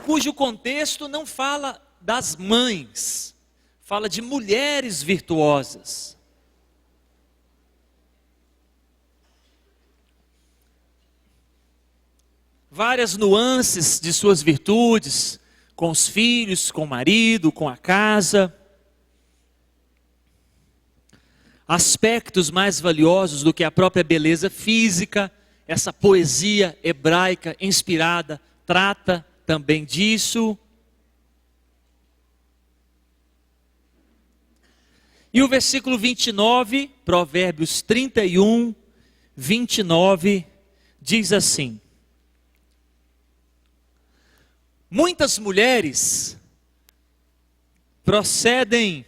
cujo contexto não fala das mães, fala de mulheres virtuosas. Várias nuances de suas virtudes, com os filhos, com o marido, com a casa. Aspectos mais valiosos do que a própria beleza física, essa poesia hebraica inspirada trata também disso. E o versículo 29, Provérbios 31, 29, diz assim: muitas mulheres procedem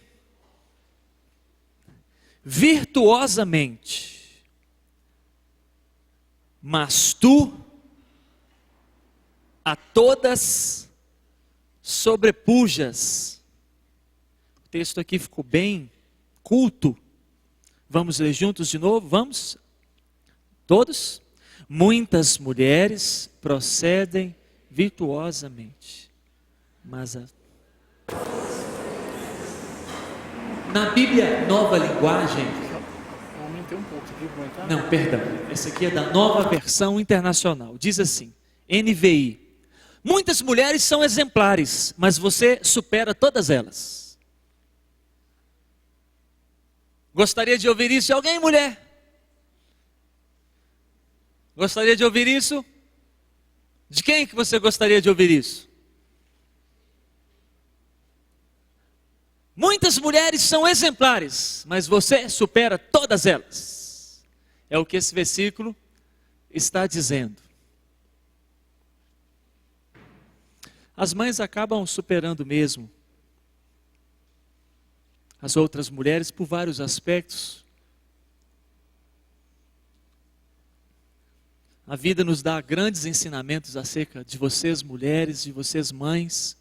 virtuosamente, mas tu a todas sobrepujas. O texto aqui ficou bem culto. Vamos ler juntos de novo? Vamos? Todos? Muitas mulheres procedem virtuosamente, mas na Bíblia Nova Linguagem, aumentei um pouco aqui para aumentar. não, perdão, essa aqui é da Nova Versão Internacional, diz assim, NVI: muitas mulheres são exemplares, mas você supera todas elas. Gostaria de ouvir isso de alguém, mulher? Gostaria de ouvir isso? De quem que você gostaria de ouvir isso? Muitas mulheres são exemplares, mas você supera todas elas. É o que esse versículo está dizendo. As mães acabam superando mesmo as outras mulheres por vários aspectos. A vida nos dá grandes ensinamentos acerca de vocês mulheres, de vocês mães.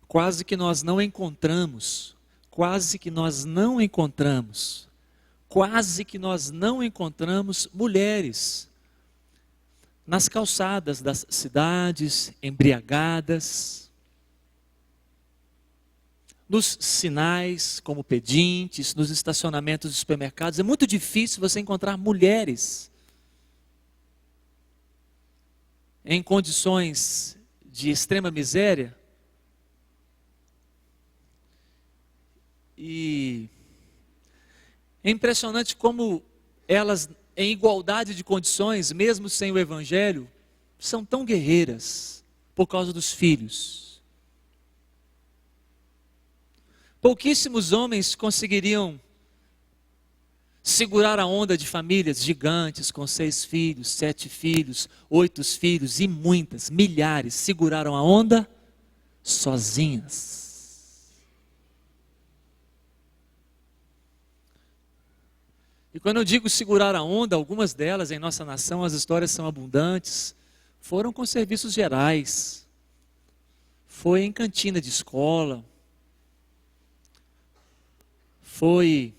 Quase que nós não encontramos mulheres nas calçadas das cidades, embriagadas, nos sinais como pedintes, nos estacionamentos dos supermercados. É muito difícil você encontrar mulheres em condições de extrema miséria. E é impressionante como elas, em igualdade de condições, mesmo sem o Evangelho, são tão guerreiras por causa dos filhos. Pouquíssimos homens conseguiriam segurar a onda de famílias gigantes com 6 filhos, 7 filhos, 8 filhos e muitas, milhares, seguraram a onda sozinhas. E quando eu digo segurar a onda, algumas delas em nossa nação, as histórias são abundantes, foram com serviços gerais, foi em cantina de escola, foi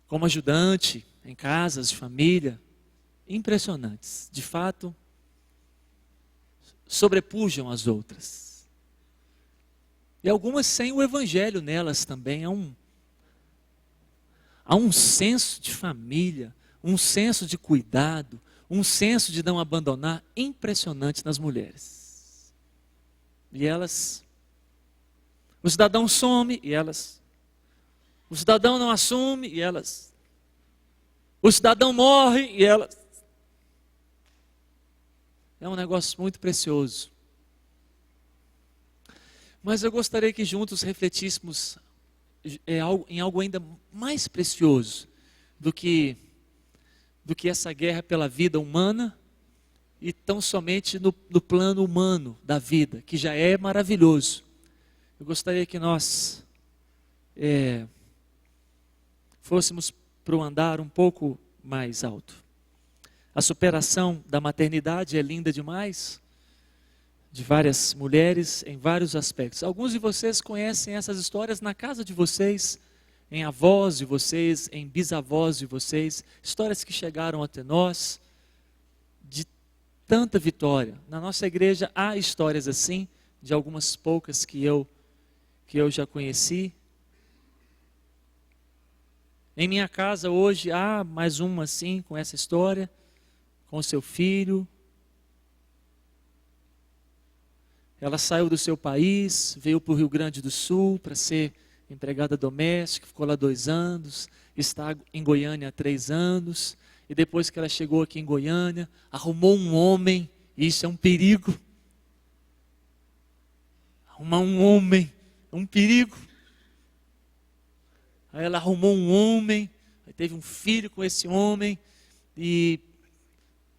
como ajudante em casas de família, impressionantes. De fato, sobrepujam as outras. E algumas sem o Evangelho nelas também. Há um senso de família, um senso de cuidado, um senso de não abandonar impressionante nas mulheres. E elas, o cidadão some e elas, o cidadão não assume e elas, o cidadão morre e elas. É um negócio muito precioso. Mas eu gostaria que juntos refletíssemos em algo ainda mais precioso do que essa guerra pela vida humana e tão somente no plano humano da vida, que já é maravilhoso. Eu gostaria que nós fôssemos para o andar um pouco mais alto. A superação da maternidade é linda demais, de várias mulheres em vários aspectos. Alguns de vocês conhecem essas histórias na casa de vocês, em avós de vocês, em bisavós de vocês, histórias que chegaram até nós, de tanta vitória. Na nossa igreja há histórias assim, de algumas poucas que eu já conheci. Em minha casa hoje há mais uma assim, com essa história, com o seu filho. Ela saiu do seu país, veio para o Rio Grande do Sul para ser empregada doméstica, ficou lá 2 anos, está em Goiânia há 3 anos, e depois que ela chegou aqui em Goiânia, arrumou um homem, e isso é um perigo. Arrumar um homem é um perigo. Aí ela arrumou um homem, aí teve um filho com esse homem, e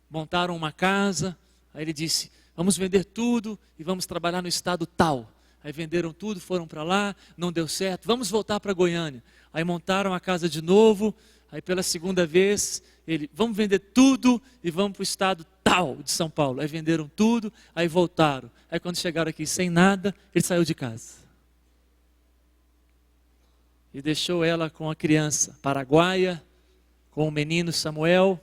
montaram uma casa. Aí ele disse, vamos vender tudo e vamos trabalhar no estado tal. Aí venderam tudo, foram para lá, não deu certo, vamos voltar para Goiânia. Aí montaram a casa de novo, aí pela segunda vez, vamos vender tudo e vamos para o estado tal de São Paulo. Aí venderam tudo, aí voltaram. Aí quando chegaram aqui sem nada, ele saiu de casa. E deixou ela com a criança paraguaia, com o menino Samuel,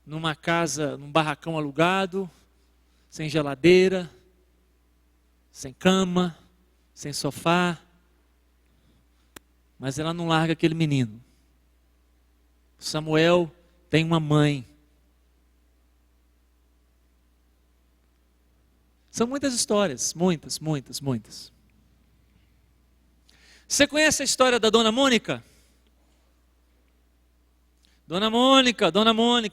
numa casa, num barracão alugado, sem geladeira, sem cama, sem sofá. Mas ela não larga aquele menino. Samuel tem uma mãe. São muitas histórias, muitas. Você conhece a história da Dona Mônica? Dona Mônica,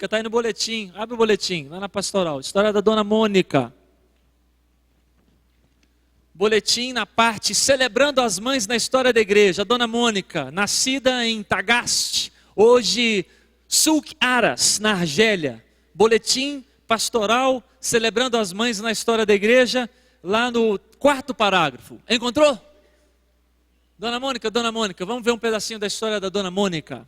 está aí no boletim, abre o boletim, lá na pastoral, história da Dona Mônica. Boletim na parte celebrando as mães na história da igreja. A Dona Mônica, nascida em Tagaste, hoje Sulk Aras, na Argélia. Boletim pastoral celebrando as mães na história da igreja, lá no 4º parágrafo. Encontrou? Dona Mônica, vamos ver um pedacinho da história da Dona Mônica.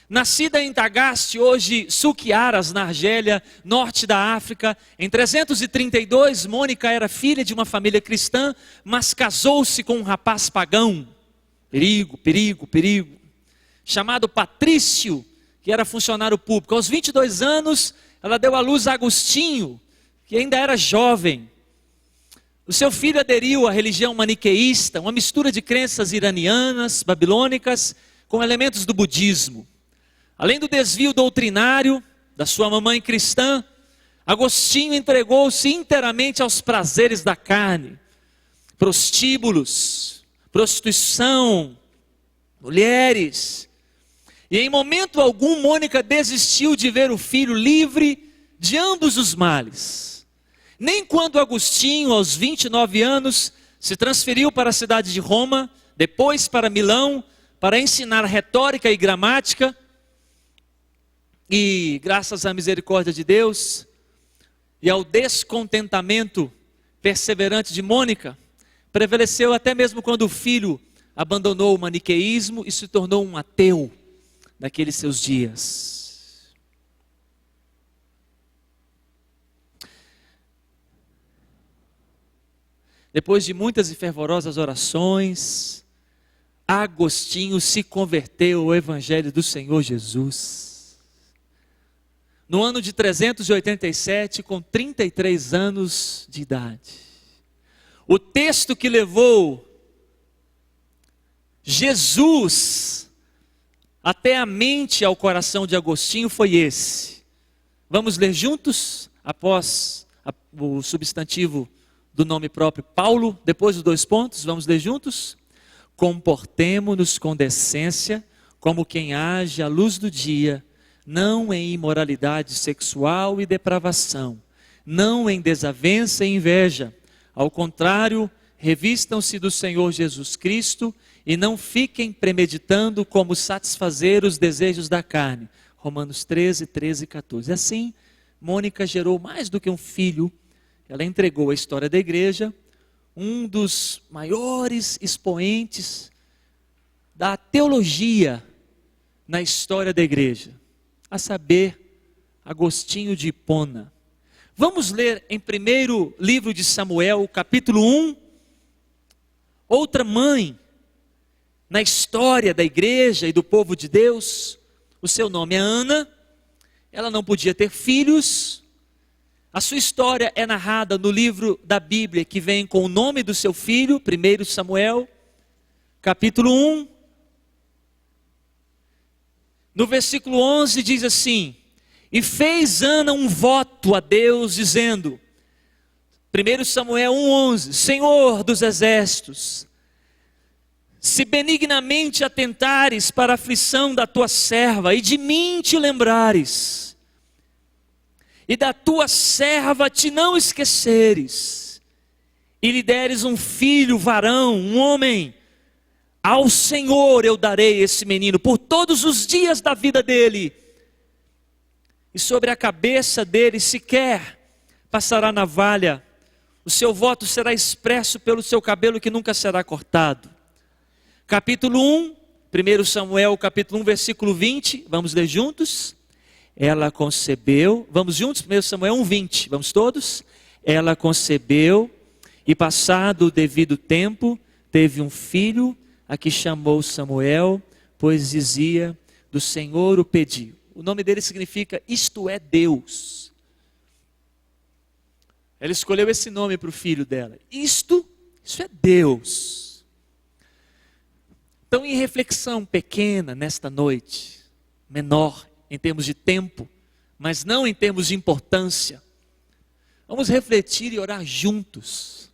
Nascida em Tagaste, hoje Sulk Aras, na Argélia, norte da África, em 332, Mônica era filha de uma família cristã, mas casou-se com um rapaz pagão. Perigo. Chamado Patrício, que era funcionário público. Aos 22 anos, ela deu à luz a Agostinho, que ainda era jovem. O seu filho aderiu à religião maniqueísta, uma mistura de crenças iranianas, babilônicas, com elementos do budismo. Além do desvio doutrinário da sua mamãe cristã, Agostinho entregou-se inteiramente aos prazeres da carne, prostíbulos, prostituição, mulheres. E em momento algum Mônica desistiu de ver o filho livre de ambos os males. Nem quando Agostinho, aos 29 anos, se transferiu para a cidade de Roma, depois para Milão, para ensinar retórica e gramática. E graças à misericórdia de Deus e ao descontentamento perseverante de Mônica, prevaleceu até mesmo quando o filho abandonou o maniqueísmo e se tornou um ateu naqueles seus dias. Depois de muitas e fervorosas orações, Agostinho se converteu ao Evangelho do Senhor Jesus. No ano de 387, com 33 anos de idade. O texto que levou Jesus até a mente e ao coração de Agostinho foi esse. Vamos ler juntos, após o substantivo do nome próprio Paulo, depois dos 2 pontos, vamos ler juntos? Comportemo-nos com decência, como quem age à luz do dia, não em imoralidade sexual e depravação, não em desavença e inveja. Ao contrário, revistam-se do Senhor Jesus Cristo e não fiquem premeditando como satisfazer os desejos da carne. Romanos 13 e 14. Assim, Mônica gerou mais do que um filho. Ela entregou a história da igreja, um dos maiores expoentes da teologia na história da igreja, a saber, Agostinho de Hipona. Vamos ler em 1º livro de Samuel, capítulo 1, outra mãe na história da igreja e do povo de Deus. O seu nome é Ana, ela não podia ter filhos. A sua história é narrada no livro da Bíblia que vem com o nome do seu filho, 1 Samuel, capítulo 1. No versículo 11 diz assim: e fez Ana um voto a Deus, dizendo, 1 Samuel 1,11: Senhor dos exércitos, se benignamente atentares para a aflição da tua serva, e de mim te lembrares, e da tua serva te não esqueceres, e lhe deres um filho varão, um homem, ao Senhor eu darei esse menino por todos os dias da vida dele, e sobre a cabeça dele sequer passará navalha, o seu voto será expresso pelo seu cabelo que nunca será cortado. Capítulo 1, 1 Samuel, capítulo 1, versículo 20, vamos ler juntos. Ela concebeu, vamos juntos, 1 Samuel 1, 20, vamos todos? Ela concebeu e passado o devido tempo, teve um filho, a que chamou Samuel, pois dizia, do Senhor o pediu. O nome dele significa, isto é Deus. Ela escolheu esse nome para o filho dela. Isso é Deus. Então, em reflexão pequena nesta noite, menor em termos de tempo, mas não em termos de importância, vamos refletir e orar juntos,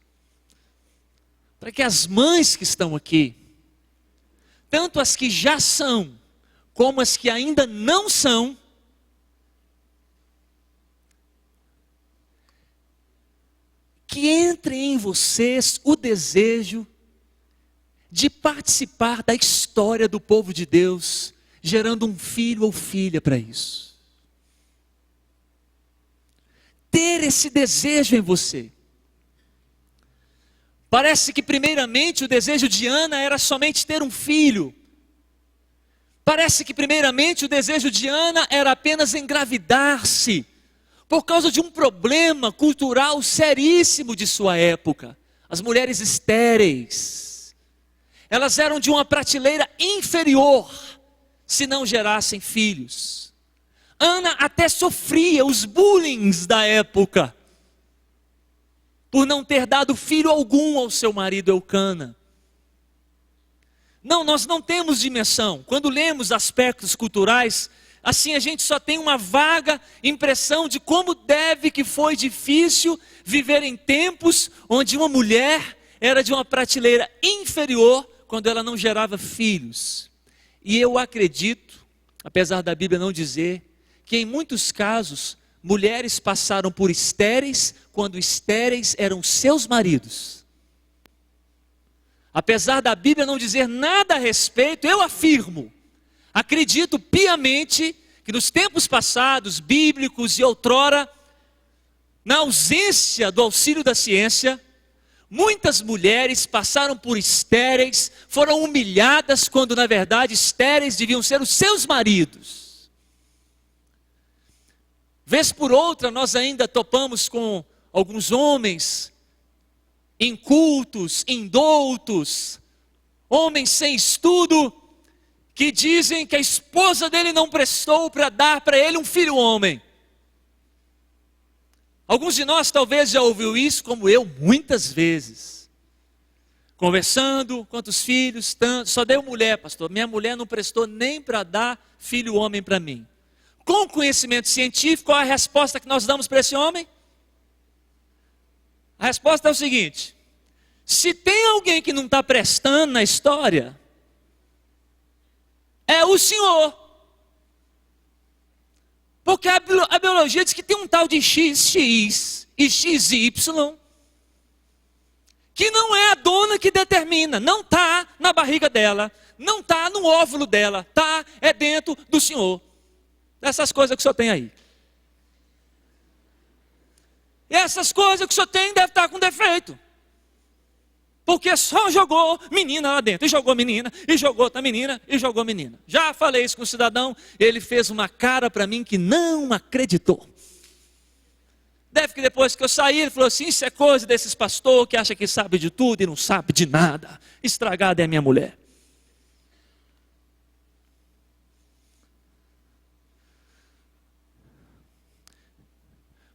para que as mães que estão aqui, tanto as que já são, como as que ainda não são, que entre em vocês o desejo de participar da história do povo de Deus, gerando um filho ou filha para isso. Ter esse desejo em você. Parece que primeiramente o desejo de Ana era somente ter um filho. Parece que primeiramente o desejo de Ana era apenas engravidar-se, por causa de um problema cultural seríssimo de sua época. As mulheres estéreis, elas eram de uma prateleira inferior, se não gerassem filhos. Ana até sofria os bullying da época, por não ter dado filho algum ao seu marido Eucana. Não, nós não temos dimensão. Quando lemos aspectos culturais, assim a gente só tem uma vaga impressão de como que foi difícil viver em tempos onde uma mulher era de uma prateleira inferior quando ela não gerava filhos. E eu acredito, apesar da Bíblia não dizer, que em muitos casos, mulheres passaram por estéreis quando estéreis eram seus maridos. Apesar da Bíblia não dizer nada a respeito, eu afirmo, acredito piamente que nos tempos passados, bíblicos e outrora, na ausência do auxílio da ciência, muitas mulheres passaram por estéreis, foram humilhadas quando na verdade estéreis deviam ser os seus maridos. Vez por outra nós ainda topamos com alguns homens incultos, indoutos, homens sem estudo, que dizem que a esposa dele não prestou para dar para ele um filho homem. Alguns de nós talvez já ouviu isso, como eu, muitas vezes. Conversando, quantos filhos, tanto, só deu mulher, pastor. Minha mulher não prestou nem para dar filho homem para mim. Com conhecimento científico, qual é a resposta que nós damos para esse homem? A resposta é o seguinte: se tem alguém que não está prestando na história, é o Senhor. Porque a biologia diz que tem um tal de XX e XY, que não é a dona que determina, não está na barriga dela, não está no óvulo dela, é dentro do Senhor. Essas coisas que o senhor tem aí. E essas coisas que o senhor tem deve estar com defeito. Porque só jogou menina lá dentro, e jogou menina, e jogou outra menina, e jogou menina. Já falei isso com o cidadão, ele fez uma cara para mim que não acreditou. Deve que depois que eu saí, ele falou assim, isso é coisa desses pastores que acham que sabe de tudo e não sabe de nada. Estragada é a minha mulher.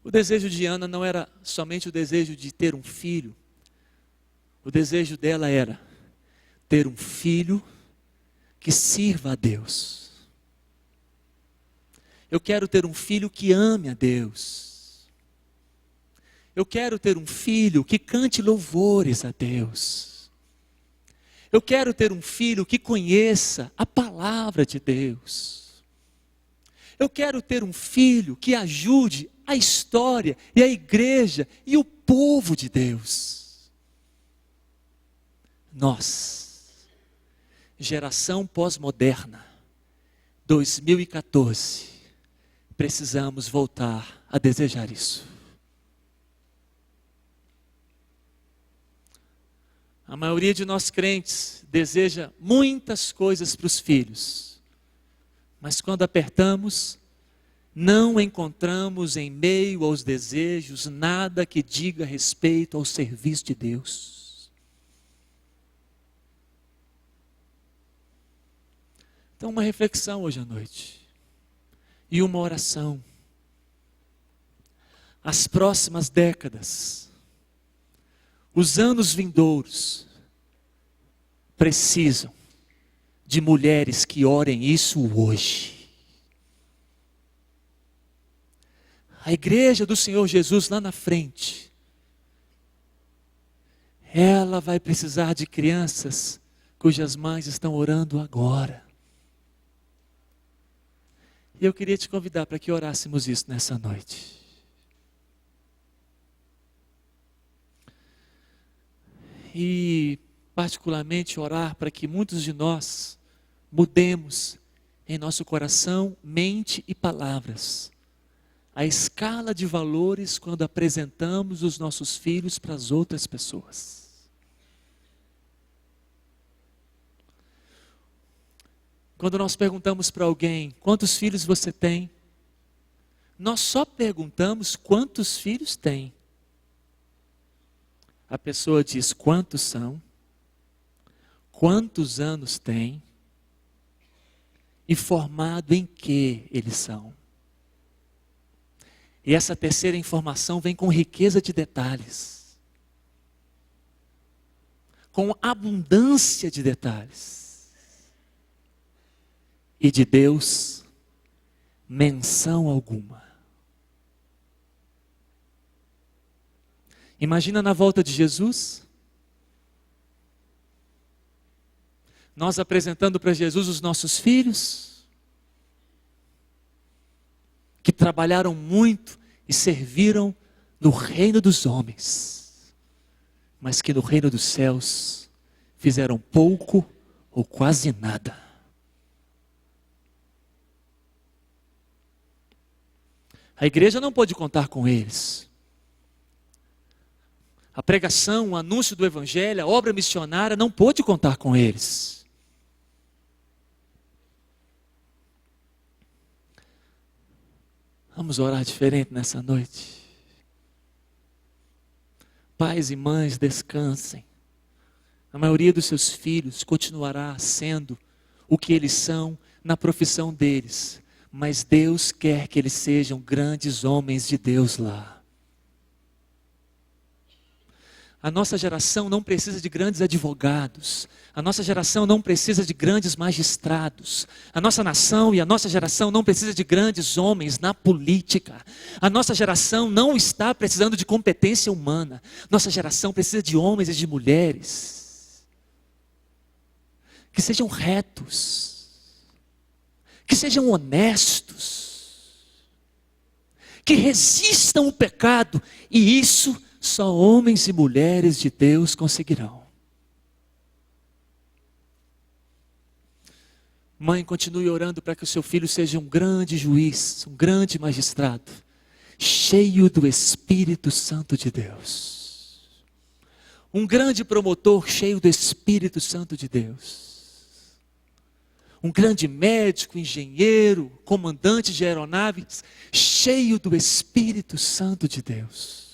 O desejo de Ana não era somente o desejo de ter um filho. O desejo dela era ter um filho que sirva a Deus. Eu quero ter um filho que ame a Deus. Eu quero ter um filho que cante louvores a Deus. Eu quero ter um filho que conheça a palavra de Deus. Eu quero ter um filho que ajude a história e a igreja e o povo de Deus. Nós, geração pós-moderna, 2014, precisamos voltar a desejar isso. A maioria de nós crentes deseja muitas coisas para os filhos, mas quando apertamos, não encontramos em meio aos desejos nada que diga respeito ao serviço de Deus. Então, uma reflexão hoje à noite e uma oração. As próximas décadas, os anos vindouros, precisam de mulheres que orem isso hoje. A igreja do Senhor Jesus lá na frente, ela vai precisar de crianças cujas mães estão orando agora. E eu queria te convidar para que orássemos isso nessa noite. E particularmente orar para que muitos de nós mudemos em nosso coração, mente e palavras a escala de valores quando apresentamos os nossos filhos para as outras pessoas. Quando nós perguntamos para alguém, quantos filhos você tem? Nós só perguntamos quantos filhos tem. A pessoa diz quantos são, quantos anos tem e formado em que eles são. E essa terceira informação vem com riqueza de detalhes, com abundância de detalhes. E de Deus, menção alguma. Imagina na volta de Jesus, nós apresentando para Jesus os nossos filhos, que trabalharam muito e serviram no reino dos homens, mas que no reino dos céus fizeram pouco ou quase nada. A igreja não pôde contar com eles. A pregação, o anúncio do evangelho, a obra missionária não pôde contar com eles. Vamos orar diferente nessa noite. Pais e mães, descansem. A maioria dos seus filhos continuará sendo o que eles são na profissão deles. Mas Deus quer que eles sejam grandes homens de Deus lá. A nossa geração não precisa de grandes advogados. A nossa geração não precisa de grandes magistrados. A nossa nação e a nossa geração não precisa de grandes homens na política. A nossa geração não está precisando de competência humana. Nossa geração precisa de homens e de mulheres que sejam retos, que sejam honestos, que resistam o pecado, e isso só homens e mulheres de Deus conseguirão. Mãe, continue orando para que o seu filho seja um grande juiz, um grande magistrado, cheio do Espírito Santo de Deus. Um grande promotor cheio do Espírito Santo de Deus. Um grande médico, engenheiro, comandante de aeronaves, cheio do Espírito Santo de Deus,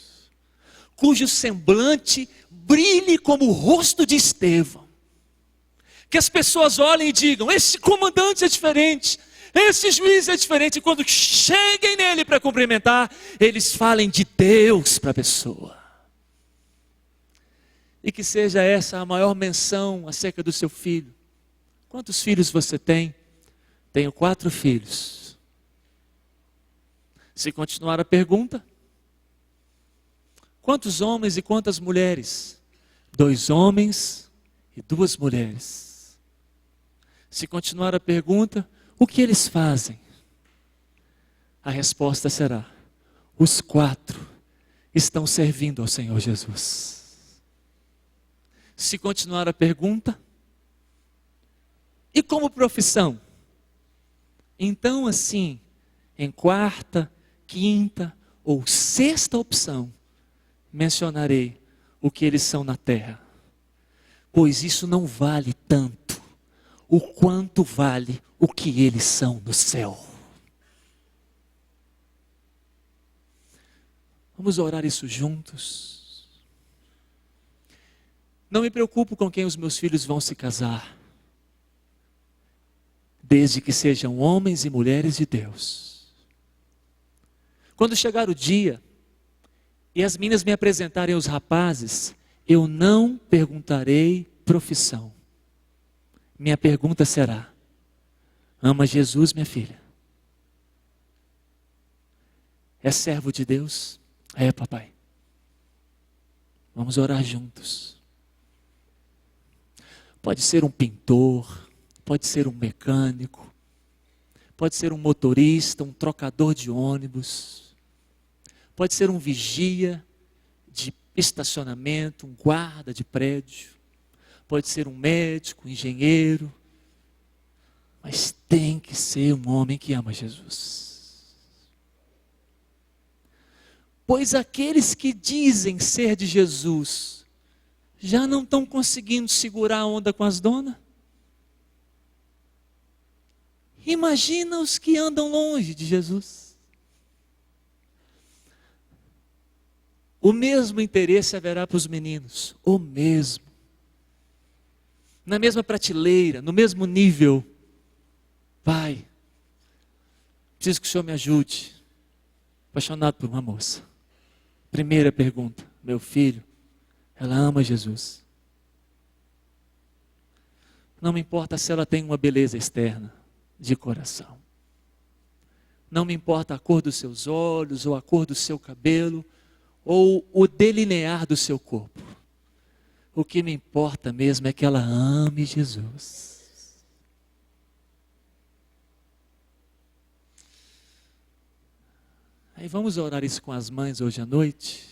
cujo semblante brilhe como o rosto de Estevão. Que as pessoas olhem e digam, esse comandante é diferente, Esse juiz é diferente. Quando cheguem nele para cumprimentar, eles falem de Deus para a pessoa. E que seja essa a maior menção acerca do seu filho. Quantos filhos você tem? Tenho 4 filhos. Se continuar a pergunta, quantos homens e quantas mulheres? 2 homens e 2 mulheres. Se continuar a pergunta, o que eles fazem? A resposta será: os 4 estão servindo ao Senhor Jesus. Se continuar a pergunta, e como profissão? Então assim, em 4ª, 5ª ou 6ª opção, mencionarei o que eles são na terra. Pois isso não vale tanto o quanto vale o que eles são no céu. Vamos orar isso juntos. Não me preocupo com quem os meus filhos vão se casar, desde que sejam homens e mulheres de Deus. Quando chegar o dia e as meninas me apresentarem os rapazes, eu não perguntarei profissão. Minha pergunta será: ama Jesus, minha filha? É servo de Deus? É, papai. Vamos orar juntos. Pode ser um pintor, pode ser um mecânico, pode ser um motorista, um trocador de ônibus, pode ser um vigia de estacionamento, um guarda de prédio, pode ser um médico, um engenheiro, mas tem que ser um homem que ama Jesus. Pois aqueles que dizem ser de Jesus, já não estão conseguindo segurar a onda com as donas? Imagina os que andam longe de Jesus. O mesmo interesse haverá para os meninos, o mesmo. Na mesma prateleira, no mesmo nível. Pai, preciso que o Senhor me ajude. Apaixonado por uma moça. Primeira pergunta: meu filho, ela ama Jesus? Não me importa se ela tem uma beleza externa, de coração. Não me importa a cor dos seus olhos, ou a cor do seu cabelo, ou o delinear do seu corpo. O que me importa mesmo é que ela ame Jesus. Aí vamos orar isso com as mães hoje à noite.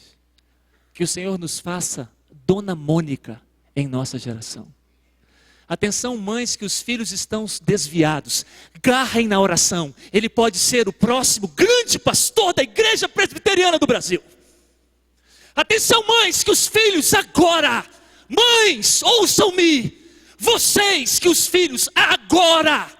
Que o Senhor nos faça Dona Mônica em nossa geração. Atenção, mães, que os filhos estão desviados. Garrem na oração. Ele pode ser o próximo grande pastor da igreja presbiteriana do Brasil. Atenção, mães, que os filhos agora, mães, ouçam-me. Vocês que os filhos agora,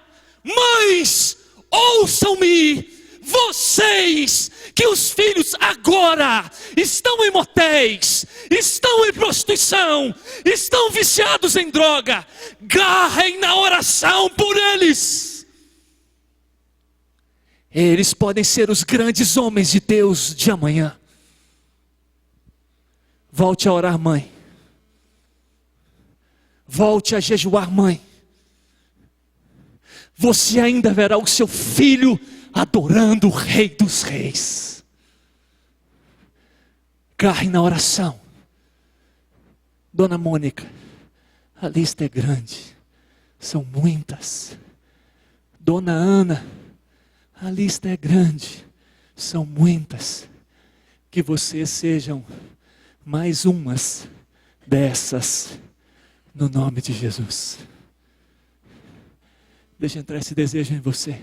mães, ouçam-me. Vocês que os filhos agora estão em motéis, estão em prostituição, estão viciados em droga, garrem na oração por eles. Eles podem ser os grandes homens de Deus de amanhã. Volte a orar, mãe. Volte a jejuar, mãe. Você ainda verá o seu filho adorando o Rei dos Reis. Garre na oração. Dona Mônica, a lista é grande, são muitas. Dona Ana, a lista é grande, são muitas. Que vocês sejam mais umas dessas, no nome de Jesus. Deixa entrar esse desejo em você.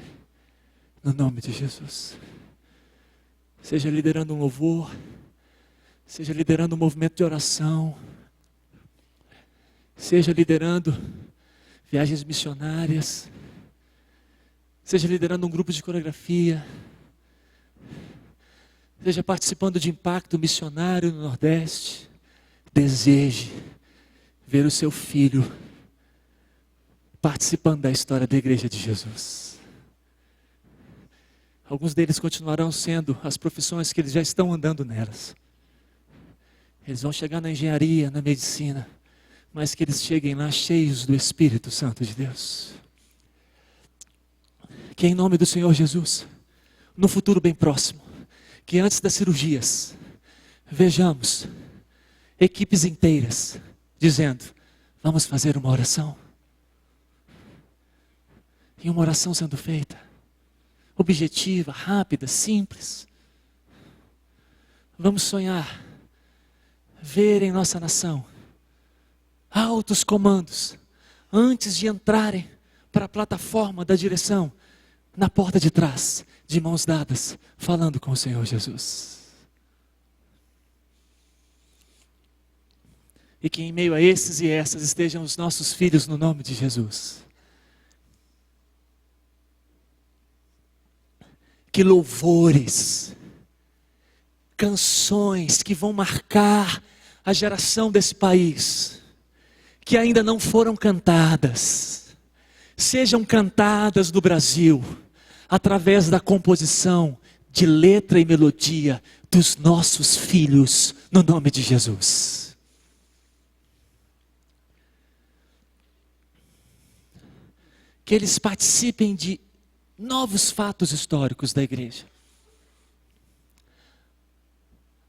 No nome de Jesus. Seja liderando um louvor, seja liderando um movimento de oração, seja liderando viagens missionárias, seja liderando um grupo de coreografia, seja participando de impacto missionário no Nordeste. Deseje ver o seu filho participando da história da igreja de Jesus. Alguns deles continuarão sendo as profissões que eles já estão andando nelas. Eles vão chegar na engenharia, na medicina, mas que eles cheguem lá cheios do Espírito Santo de Deus. Que em nome do Senhor Jesus, no futuro bem próximo, que antes das cirurgias, vejamos equipes inteiras dizendo: vamos fazer uma oração. E uma oração sendo feita, objetiva, rápida, simples. Vamos sonhar, ver em nossa nação altos comandos, antes de entrarem para a plataforma da direção, na porta de trás, de mãos dadas, falando com o Senhor Jesus. E que em meio a esses e essas estejam os nossos filhos no nome de Jesus. Que louvores, canções que vão marcar a geração desse país, que ainda não foram cantadas, sejam cantadas no Brasil, através da composição de letra e melodia dos nossos filhos, no nome de Jesus. Que eles participem de novos fatos históricos da igreja.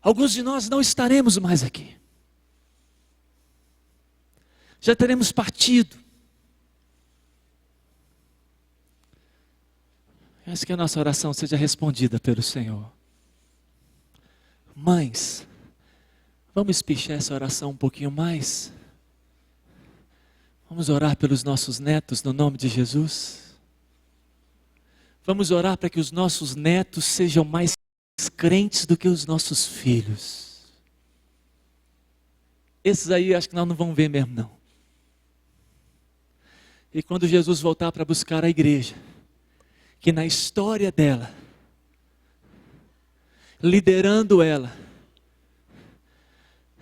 Alguns de nós não estaremos mais aqui. Já teremos partido. Peço que a nossa oração seja respondida pelo Senhor. Mães, vamos espichar essa oração um pouquinho mais? Vamos orar pelos nossos netos no nome de Jesus? Vamos orar para que os nossos netos sejam mais crentes do que os nossos filhos. Esses aí acho que nós não vamos ver mesmo não. E quando Jesus voltar para buscar a igreja, que na história dela, liderando ela,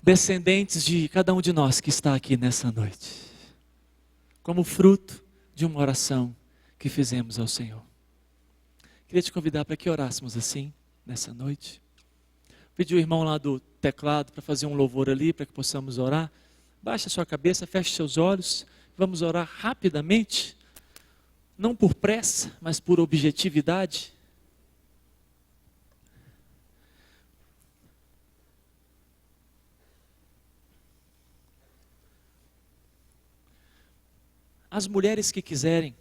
descendentes de cada um de nós que está aqui nessa noite, como fruto de uma oração que fizemos ao Senhor. Queria te convidar para que orássemos assim, nessa noite. Pedi o irmão lá do teclado para fazer um louvor ali, para que possamos orar. Baixe a sua cabeça, feche seus olhos. Vamos orar rapidamente, não por pressa, mas por objetividade. As mulheres que quiserem